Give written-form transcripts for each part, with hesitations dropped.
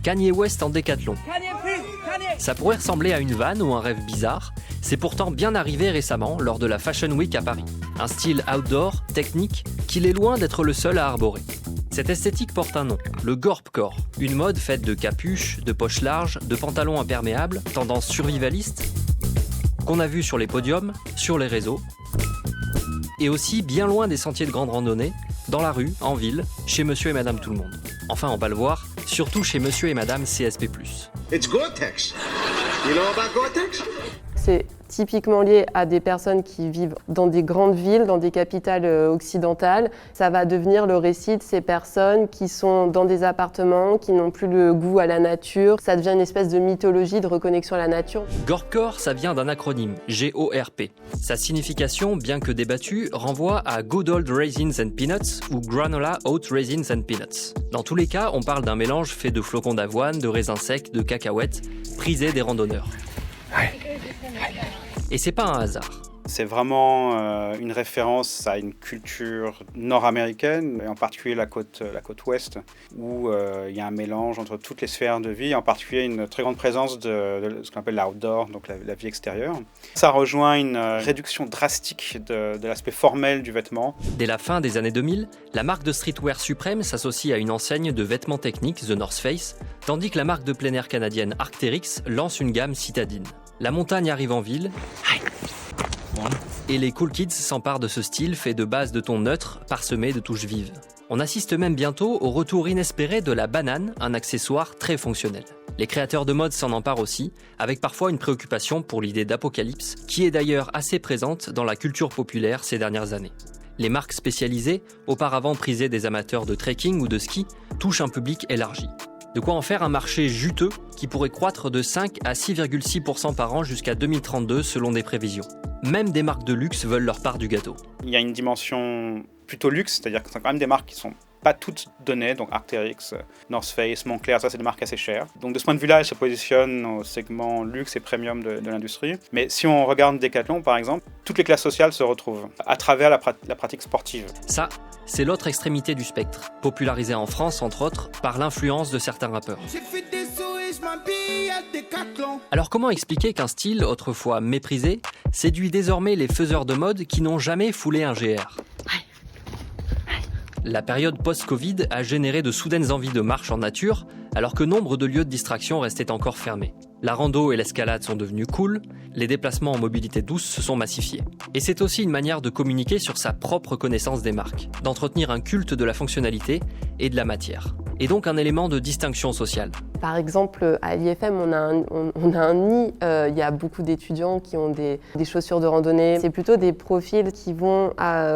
Kanye West en décathlon. Ça pourrait ressembler à une vanne ou un rêve bizarre, c'est pourtant bien arrivé récemment lors de la Fashion Week à Paris. Un style outdoor, technique, qu'il est loin d'être le seul à arborer. Cette esthétique porte un nom, le Gorpcore, une mode faite de capuches, de poches larges, de pantalons imperméables, tendance survivaliste, qu'on a vu sur les podiums, sur les réseaux, et aussi bien loin des sentiers de grande randonnée, dans la rue, en ville, chez monsieur et madame tout le monde. Enfin, on va le voir, surtout chez monsieur et madame CSP+. It's Gore-Tex. You know about Gore-Tex? C'est typiquement lié à des personnes qui vivent dans des grandes villes, dans des capitales occidentales. Ça va devenir le récit de ces personnes qui sont dans des appartements, qui n'ont plus le goût à la nature. Ça devient une espèce de mythologie de reconnexion à la nature. Gorpcore, ça vient d'un acronyme, GORP. Sa signification, bien que débattue, renvoie à Good Old Raisins and Peanuts ou Granola Oat Raisins and Peanuts. Dans tous les cas, on parle d'un mélange fait de flocons d'avoine, de raisins secs, de cacahuètes, prisé des randonneurs. Et c'est pas un hasard. C'est vraiment une référence à une culture nord-américaine, et en particulier la côte ouest, où il y a un mélange entre toutes les sphères de vie, en particulier une très grande présence de ce qu'on appelle l'outdoor, donc la vie extérieure. Ça rejoint une réduction drastique de l'aspect formel du vêtement. Dès la fin des années 2000, la marque de streetwear suprême s'associe à une enseigne de vêtements techniques, The North Face, tandis que la marque de plein air canadienne Arc'teryx lance une gamme citadine. La montagne arrive en ville, et les cool kids s'emparent de ce style fait de bases de tons neutres, parsemés de touches vives. On assiste même bientôt au retour inespéré de la banane, un accessoire très fonctionnel. Les créateurs de mode s'en emparent aussi, avec parfois une préoccupation pour l'idée d'apocalypse, qui est d'ailleurs assez présente dans la culture populaire ces dernières années. Les marques spécialisées, auparavant prisées des amateurs de trekking ou de ski, touchent un public élargi. De quoi en faire un marché juteux qui pourrait croître de 5 à 6,6% par an jusqu'à 2032 selon des prévisions. Même des marques de luxe veulent leur part du gâteau. Il y a une dimension plutôt luxe, c'est-à-dire que c'est quand même des marques qui sont pas toutes données, donc Arc'teryx, North Face, Moncler, ça c'est des marques assez chères. Donc de ce point de vue-là, elles se positionnent au segment luxe et premium de l'industrie. Mais si on regarde Decathlon par exemple, toutes les classes sociales se retrouvent à travers la pratique sportive. Ça, c'est l'autre extrémité du spectre, popularisée en France entre autres par l'influence de certains rappeurs. Alors comment expliquer qu'un style autrefois méprisé séduit désormais les faiseurs de mode qui n'ont jamais foulé un GR ? La période post-Covid a généré de soudaines envies de marche en nature, alors que nombre de lieux de distraction restaient encore fermés. La rando et l'escalade sont devenus cool, les déplacements en mobilité douce se sont massifiés. Et c'est aussi une manière de communiquer sur sa propre connaissance des marques, d'entretenir un culte de la fonctionnalité et de la matière. Et donc un élément de distinction sociale. Par exemple, à l'IFM, on a un nid. Il y a beaucoup d'étudiants qui ont des chaussures de randonnée. C'est plutôt des profils qui vont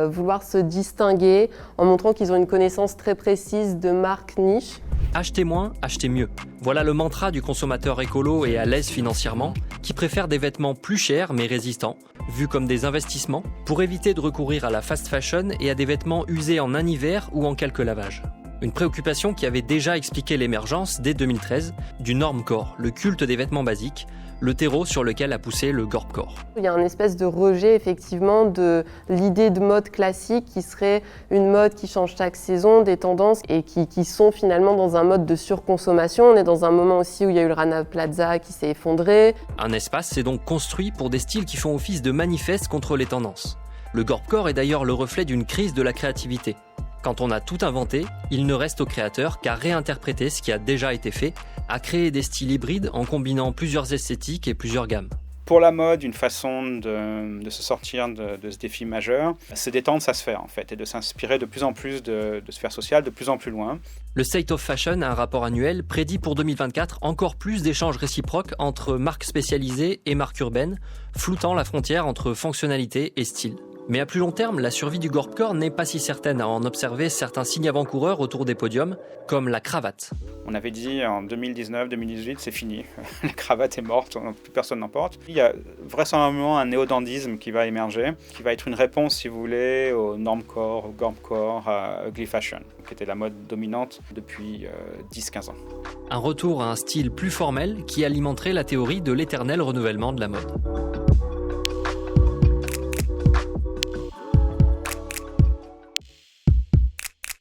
vouloir se distinguer en montrant qu'ils ont une connaissance très précise de marques niches. Achetez moins, achetez mieux. Voilà le mantra du consommateur écolo et à l'aise financièrement, qui préfère des vêtements plus chers mais résistants, vus comme des investissements, pour éviter de recourir à la fast fashion et à des vêtements usés en un hiver ou en quelques lavages. Une préoccupation qui avait déjà expliqué l'émergence, dès 2013, du normcore, le culte des vêtements basiques, le terreau sur lequel a poussé le Gorpcore. Il y a une espèce de rejet effectivement de l'idée de mode classique qui serait une mode qui change chaque saison, des tendances et qui sont finalement dans un mode de surconsommation. On est dans un moment aussi où il y a eu le Rana Plaza qui s'est effondré. Un espace s'est donc construit pour des styles qui font office de manifeste contre les tendances. Le Gorpcore est d'ailleurs le reflet d'une crise de la créativité. Quand on a tout inventé, il ne reste au créateur qu'à réinterpréter ce qui a déjà été fait, à créer des styles hybrides en combinant plusieurs esthétiques et plusieurs gammes. Pour la mode, une façon de se sortir de ce défi majeur, c'est d'étendre sa sphère en fait, et de s'inspirer de plus en plus de sphères sociales, de plus en plus loin. Le State of Fashion, un rapport annuel, prédit pour 2024 encore plus d'échanges réciproques entre marques spécialisées et marques urbaines, floutant la frontière entre fonctionnalité et style. Mais à plus long terme, la survie du Gorpcore n'est pas si certaine à en observer certains signes avant-coureurs autour des podiums, comme la cravate. On avait dit en 2019-2018, c'est fini, la cravate est morte, plus personne n'en porte. Il y a vraisemblablement un néo-dandisme qui va émerger, qui va être une réponse, si vous voulez, au normcore, au Gorpcore, à ugly fashion, qui était la mode dominante depuis 10-15 ans. Un retour à un style plus formel qui alimenterait la théorie de l'éternel renouvellement de la mode.